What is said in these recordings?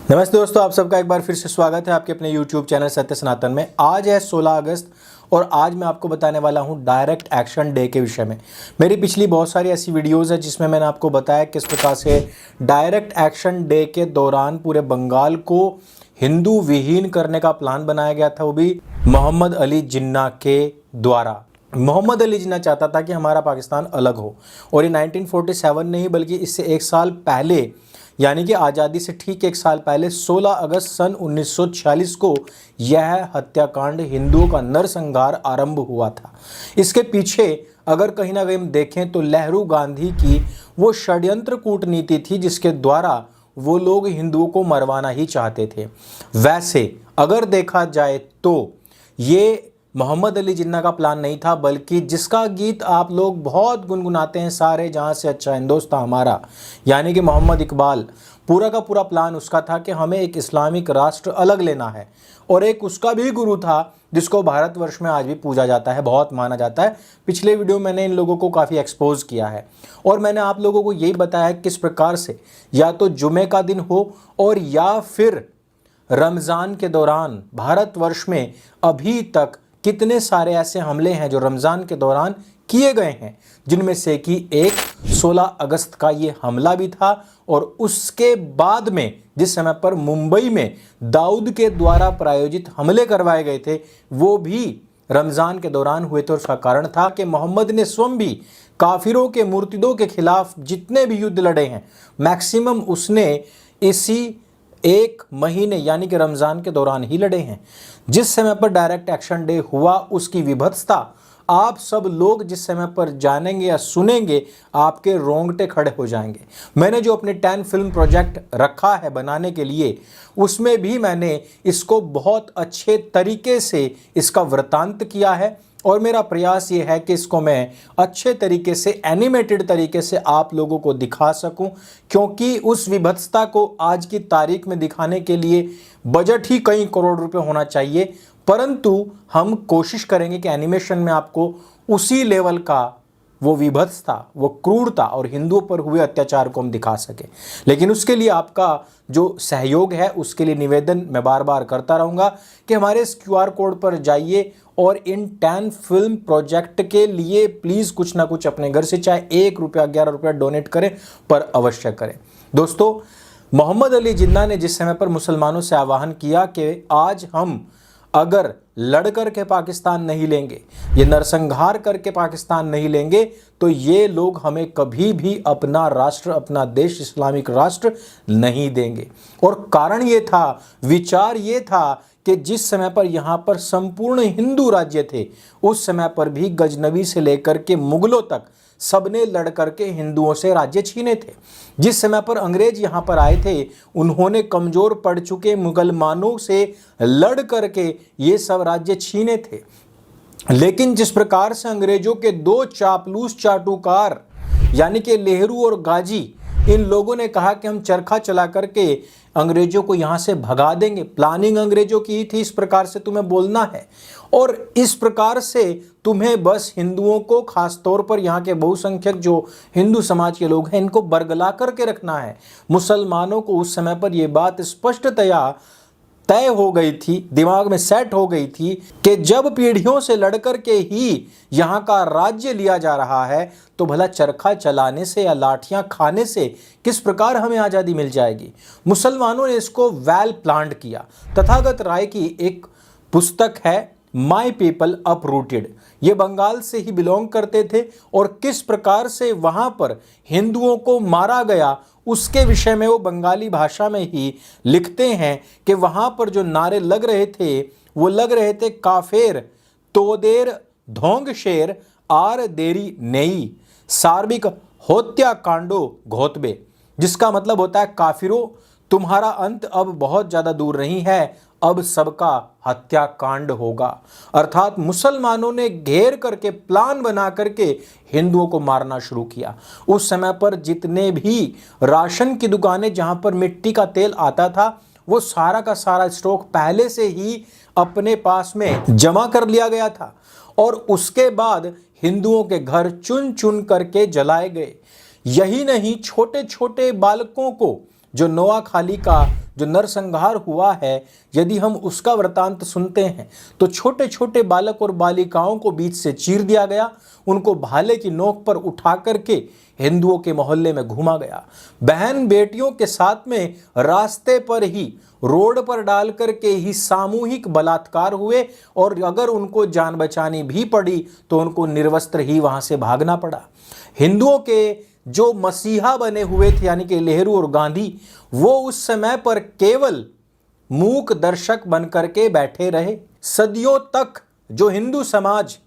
नमस्ते दोस्तों, आप सबका एक बार फिर से स्वागत है आपके अपने YouTube चैनल सत्य सनातन में। आज है 16 अगस्त और आज मैं आपको बताने वाला हूं डायरेक्ट एक्शन डे के विषय में। मेरी पिछली बहुत सारी ऐसी वीडियोस है जिसमें मैंने आपको बताया किस प्रकार से डायरेक्ट एक्शन डे के दौरान पूरे बंगाल को हिंदू विहीन करने का प्लान बनाया गया था, वो भी मोहम्मद अली जिन्ना के द्वारा। मोहम्मद अली जिन्ना चाहता था कि हमारा पाकिस्तान अलग हो और ये 1947 नहीं बल्कि इससे एक साल पहले यानी कि आज़ादी से ठीक एक साल पहले 16 अगस्त सन 1946 को यह हत्याकांड हिंदुओं का नरसंहार आरंभ हुआ था। इसके पीछे अगर कहीं ना कहीं हम देखें तो नेहरू गांधी की वो षड्यंत्र कूटनीति थी जिसके द्वारा वो लोग हिंदुओं को मरवाना ही चाहते थे। वैसे अगर देखा जाए तो ये मोहम्मद अली जिन्ना का प्लान नहीं था, बल्कि जिसका गीत आप लोग बहुत गुनगुनाते हैं, सारे जहां से अच्छा हिंदुस्तान हमारा, यानी कि मोहम्मद इकबाल, पूरा का पूरा प्लान उसका था कि हमें एक इस्लामिक राष्ट्र अलग लेना है। और एक उसका भी गुरु था जिसको भारतवर्ष में आज भी पूजा जाता है, बहुत माना जाता है। पिछले वीडियो मैंने इन लोगों को काफ़ी एक्सपोज किया है और मैंने आप लोगों को यही बताया किस प्रकार से या तो जुमे का दिन हो और या फिर रमज़ान के दौरान भारतवर्ष में अभी तक कितने सारे ऐसे हमले हैं जो रमज़ान के दौरान किए गए हैं, जिनमें से कि एक 16 अगस्त का ये हमला भी था। और उसके बाद में जिस समय पर मुंबई में दाऊद के द्वारा प्रायोजित हमले करवाए गए थे वो भी रमज़ान के दौरान हुए थे। और उसका कारण था कि मोहम्मद ने स्वयं भी काफिरों के मुर्तिदों के खिलाफ जितने भी युद्ध लड़े हैं मैक्सिमम उसने इसी एक महीने यानी कि रमज़ान के दौरान ही लड़े हैं। जिस समय पर डायरेक्ट एक्शन डे हुआ उसकी विभत्सता आप सब लोग जिस समय पर जानेंगे या सुनेंगे आपके रोंगटे खड़े हो जाएंगे। मैंने जो अपने 10 फिल्म प्रोजेक्ट रखा है बनाने के लिए उसमें भी मैंने इसको बहुत अच्छे तरीके से इसका वृत्तांत किया है और मेरा प्रयास ये है कि इसको मैं अच्छे तरीके से एनिमेटेड तरीके से आप लोगों को दिखा सकूं, क्योंकि उस विभत्सता को आज की तारीख में दिखाने के लिए बजट ही कई करोड़ रुपए होना चाहिए, परंतु हम कोशिश करेंगे कि एनिमेशन में आपको उसी लेवल का वो विभत्सता, वो क्रूरता और हिंदुओं पर हुए अत्याचार को हम दिखा सकें। लेकिन उसके लिए आपका जो सहयोग है उसके लिए निवेदन मैं बार बार करता रहूँगा कि हमारे इस QR कोड पर जाइए और इन 10 फिल्म प्रोजेक्ट के लिए प्लीज़ कुछ ना कुछ अपने घर से चाहे 1 रुपया 11 रुपया डोनेट करें, पर अवश्य करें। दोस्तों, मोहम्मद अली जिन्ना ने जिस समय पर मुसलमानों से आह्वान किया कि आज हम अगर लड़ करके पाकिस्तान नहीं लेंगे, ये नरसंहार करके पाकिस्तान नहीं लेंगे, तो ये लोग हमें कभी भी अपना राष्ट्र, अपना देश, इस्लामिक राष्ट्र नहीं देंगे। और कारण ये था, विचार ये था कि जिस समय पर यहाँ पर संपूर्ण हिंदू राज्य थे उस समय पर भी गजनवी से लेकर के मुगलों तक सबने लड़ करके हिंदुओं से राज्य छीने थे। जिस समय पर अंग्रेज यहाँ पर आए थे उन्होंने कमज़ोर पड़ चुके मुगलमानों से लड़ करके ये सब राज्य छीने थे। लेकिन जिस प्रकार से अंग्रेजों के 2 चापलूस चाटुकार यानी कि नेहरू और गाजी, इन लोगों ने कहा कि हम चरखा चला करके अंग्रेजों को यहाँ से भगा देंगे, प्लानिंग अंग्रेजों की ही थी, इस प्रकार से तुम्हें बोलना है और इस प्रकार से तुम्हें बस हिंदुओं को, खास तौर पर यहाँ के बहुसंख्यक जो हिंदू समाज के लोग हैं, इनको बरगला करके रखना है। मुसलमानों को उस समय पर यह बात स्पष्टतया तय हो गई थी, दिमाग में सेट हो गई थी कि जब पीढ़ियों से लड़कर के ही यहाँ का राज्य लिया जा रहा है तो भला चरखा चलाने से या लाठियाँ खाने से किस प्रकार हमें आज़ादी मिल जाएगी। मुसलमानों ने इसको वेल प्लान्ड किया। तथागत राय की एक पुस्तक है माई पीपल अपरूटेड, ये बंगाल से ही बिलोंग करते थे और किस प्रकार से वहाँ पर हिंदुओं को मारा गया उसके विषय में वो बंगाली भाषा में ही लिखते हैं कि वहाँ पर जो नारे लग रहे थे वो लग रहे थे काफेर तोदेर धोंग शेर आर देरी नई सार्बिक होत्या कांडो घोतबे, जिसका मतलब होता है काफिरों तुम्हारा अंत अब बहुत ज़्यादा दूर नहीं है, अब सबका हत्याकांड होगा। अर्थात मुसलमानों ने घेर करके प्लान बना करके हिंदुओं को मारना शुरू किया। उस समय पर जितने भी राशन की दुकानें जहां पर मिट्टी का तेल आता था वो सारा का सारा स्टॉक पहले से ही अपने पास में जमा कर लिया गया था और उसके बाद हिंदुओं के घर चुन चुन करके जलाए गए। यही नहीं, छोटे छोटे बालकों को जो नोआखाली का जो नरसंहार हुआ है, यदि हम उसका वृतांत सुनते हैं तो छोटे छोटे बालक और बालिकाओं को बीच से चीर दिया गया, उनको भाले की नोक पर उठा करके हिंदुओं के मोहल्ले में घुमा गया। बहन बेटियों के साथ में रास्ते पर ही, रोड पर डाल करके ही सामूहिक बलात्कार हुए, और अगर उनको जान बचानी भी पड़ी तो उनको निर्वस्त्र ही वहां से भागना पड़ा। हिंदुओं के जो मसीहा बने हुए थे यानी कि नेहरू और गांधी, वो उस समय पर केवल मूक दर्शक बन करके बैठे रहे। सदियों तक जो हिंदू समाज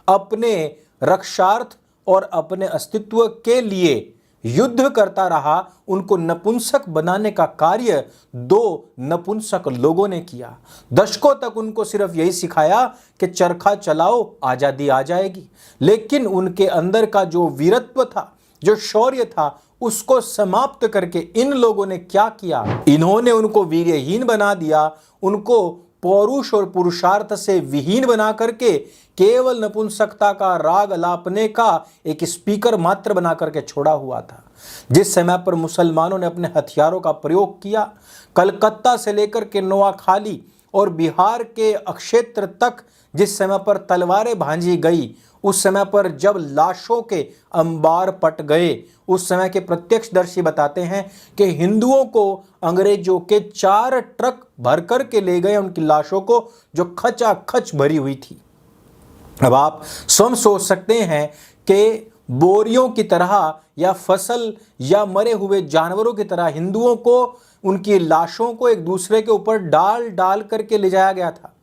अपने रक्षार्थ और अपने अस्तित्व के लिए युद्ध करता रहा, उनको नपुंसक बनाने का कार्य दो नपुंसक लोगों ने किया। दशकों तक उनको सिर्फ यही सिखाया कि चरखा चलाओ, आजादी आ जाएगी। लेकिन उनके अंदर का जो वीरत्व था, जो शौर्य था, उसको समाप्त करके इन लोगों ने क्या किया, इन्होंने उनको वीर्यहीन बना दिया, उनको पौरुष और पुरुषार्थ से विहीन बना करके केवल नपुंसकता का राग अलापने का एक स्पीकर मात्र बना करके छोड़ा हुआ था। जिस समय पर मुसलमानों ने अपने हथियारों का प्रयोग किया, कलकत्ता से लेकर के नोआखाली और बिहार के क्षेत्र तक जिस समय पर तलवारें भांजी गई, उस समय पर जब लाशों के अंबार पट गए, उस समय के प्रत्यक्षदर्शी बताते हैं कि हिंदुओं को अंग्रेजों के 4 ट्रक भर कर के ले गए उनकी लाशों को, जो खचाखच भरी हुई थी। अब आप स्वयं सोच सकते हैं कि बोरियों की तरह या फसल या मरे हुए जानवरों की तरह हिंदुओं को, उनकी लाशों को एक दूसरे के ऊपर डाल डाल करके ले जाया गया था।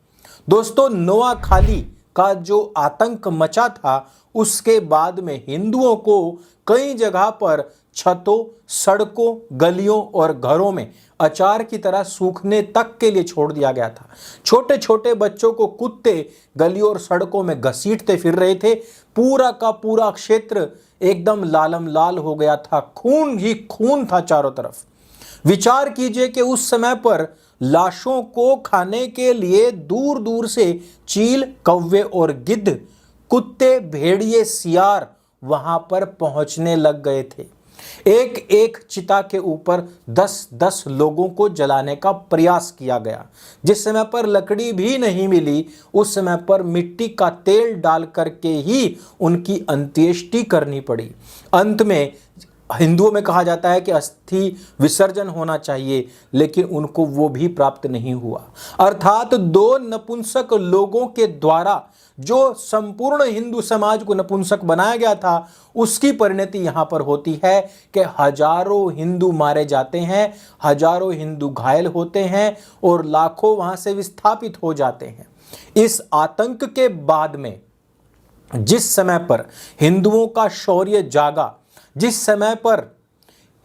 दोस्तों, नोआखाली का जो आतंक मचा था, उसके बाद में हिंदुओं को कई जगह पर छतों, सड़कों, गलियों और घरों में अचार की तरह सूखने तक के लिए छोड़ दिया गया था। छोटे छोटे बच्चों को कुत्ते गलियों और सड़कों में घसीटते फिर रहे थे। पूरा का पूरा क्षेत्र एकदम लालम लाल हो गया था, खून ही खून था चारों तरफ। विचार कीजिए कि उस समय पर लाशों को खाने के लिए दूर दूर से चील, कौवे और गिद्ध, कुत्ते, भेड़िए, सियार वहां पर पहुंचने लग गए थे। एक एक चिता के ऊपर 10-10 लोगों को जलाने का प्रयास किया गया। जिस समय पर लकड़ी भी नहीं मिली, उस समय पर मिट्टी का तेल डाल करके ही उनकी अंत्येष्टि करनी पड़ी। अंत में हिंदुओं में कहा जाता है कि अस्थि विसर्जन होना चाहिए, लेकिन उनको वो भी प्राप्त नहीं हुआ। अर्थात 2 नपुंसक लोगों के द्वारा जो संपूर्ण हिंदू समाज को नपुंसक बनाया गया था, उसकी परिणति यहां पर होती है कि हजारों हिंदू मारे जाते हैं, हजारों हिंदू घायल होते हैं और लाखों वहां से विस्थापित हो जाते हैं। इस आतंक के बाद में जिस समय पर हिंदुओं का शौर्य जागा, जिस समय पर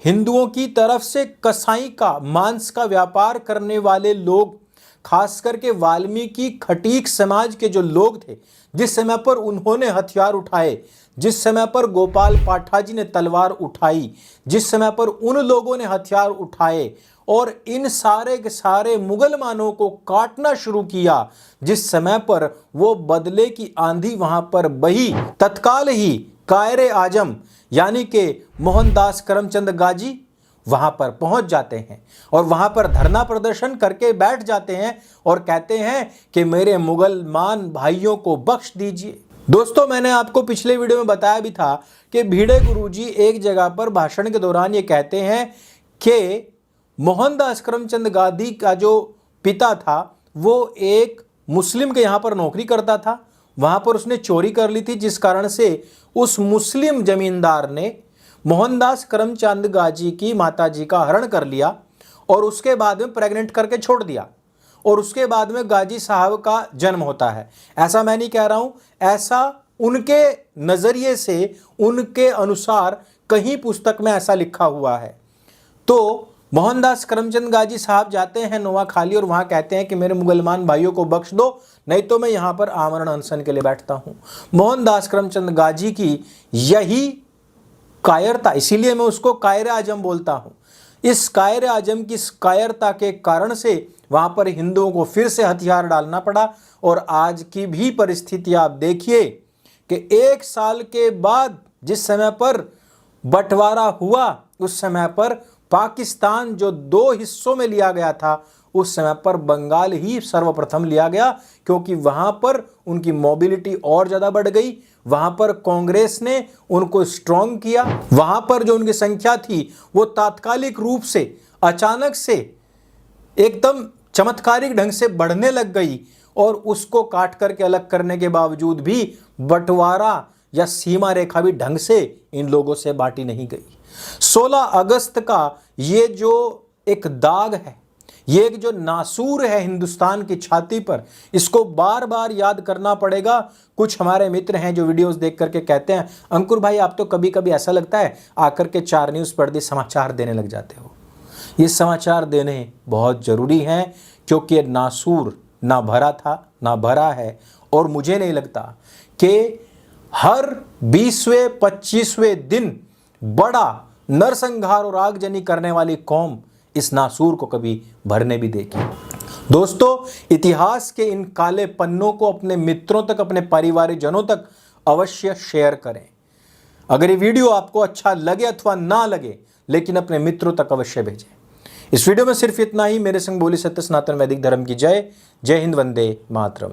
हिंदुओं की तरफ से कसाई का, मांस का व्यापार करने वाले लोग, खास करके वाल्मीकि खटीक समाज के जो लोग थे, जिस समय पर उन्होंने हथियार उठाए, जिस समय पर गोपाल पाठा जी ने तलवार उठाई, जिस समय पर उन लोगों ने हथियार उठाए और इन सारे के सारे मुगलमानों को काटना शुरू किया, जिस समय पर वो बदले की आंधी वहां पर बही, तत्काल ही कायरे आजम यानी कि मोहनदास करमचंद गाजी वहां पर पहुंच जाते हैं और वहां पर धरना प्रदर्शन करके बैठ जाते हैं और कहते हैं कि मेरे मुगलमान भाइयों को बख्श दीजिए। दोस्तों, मैंने आपको पिछले वीडियो में बताया भी था कि भिड़े गुरुजी एक जगह पर भाषण के दौरान ये कहते हैं कि मोहनदास करमचंद गांधी का जो पिता था, वो एक मुस्लिम के यहाँ पर नौकरी करता था। वहां पर उसने चोरी कर ली थी, जिस कारण से उस मुस्लिम जमींदार ने मोहनदास करमचंद गाजी की माताजी का हरण कर लिया और उसके बाद में प्रेग्नेंट करके छोड़ दिया और उसके बाद में गाजी साहब का जन्म होता है। ऐसा मैं नहीं कह रहा हूं, ऐसा उनके नजरिए से, उनके अनुसार कहीं पुस्तक में ऐसा लिखा हुआ है। तो मोहनदास करमचंद गाजी साहब जाते हैं नोआखाली और वहां कहते हैं कि मेरे मुगलमान भाइयों को बख्श दो, नहीं तो मैं यहां पर आमरण अनशन के लिए बैठता हूं। मोहनदास करमचंद गाजी की यही कायरता, इसीलिए मैं उसको कायरे आजम बोलता हूं, इस कायरे आजम की कायरता के कारण से वहां पर हिंदुओं को फिर से हथियार डालना पड़ा। और आज की भी परिस्थिति आप देखिए कि 1 साल के बाद जिस समय पर बंटवारा हुआ, उस समय पर पाकिस्तान जो 2 हिस्सों में लिया गया था, उस समय पर बंगाल ही सर्वप्रथम लिया गया, क्योंकि वहां पर उनकी मोबिलिटी और ज्यादा बढ़ गई। वहां पर कांग्रेस ने उनको स्ट्रांग किया। वहां पर जो उनकी संख्या थी वो तात्कालिक रूप से, अचानक से, एकदम चमत्कारिक ढंग से बढ़ने लग गई, और उसको काट करके अलग करने के बावजूद भी बंटवारा या सीमा रेखा भी ढंग से इन लोगों से बांटी नहीं गई। 16 अगस्त का ये जो एक दाग है, ये एक जो नासूर है हिंदुस्तान की छाती पर, इसको बार बार याद करना पड़ेगा। कुछ हमारे मित्र हैं जो वीडियोस देख करके कहते हैं, अंकुर भाई आप तो कभी कभी ऐसा लगता है आकर के 4 न्यूज़ पर्दे समाचार देने लग जाते हो। ये समाचार देने बहुत ज़रूरी हैं, क्योंकि ये नासूर ना भरा था ना भरा है, और मुझे नहीं लगता कि हर 20वें 25वें दिन बड़ा नरसंहार और आगजनी करने वाली कौम इस नासूर को कभी भरने भी देगी। दोस्तों, इतिहास के इन काले पन्नों को अपने मित्रों तक, अपने परिवारजनों तक अवश्य शेयर करें। अगर ये वीडियो आपको अच्छा लगे अथवा ना लगे, लेकिन अपने मित्रों तक अवश्य भेजें। इस वीडियो में सिर्फ इतना ही। मेरे संग बोली सत्य सनातन वैदिक धर्म की जय। जय हिंद, वंदे मातरम।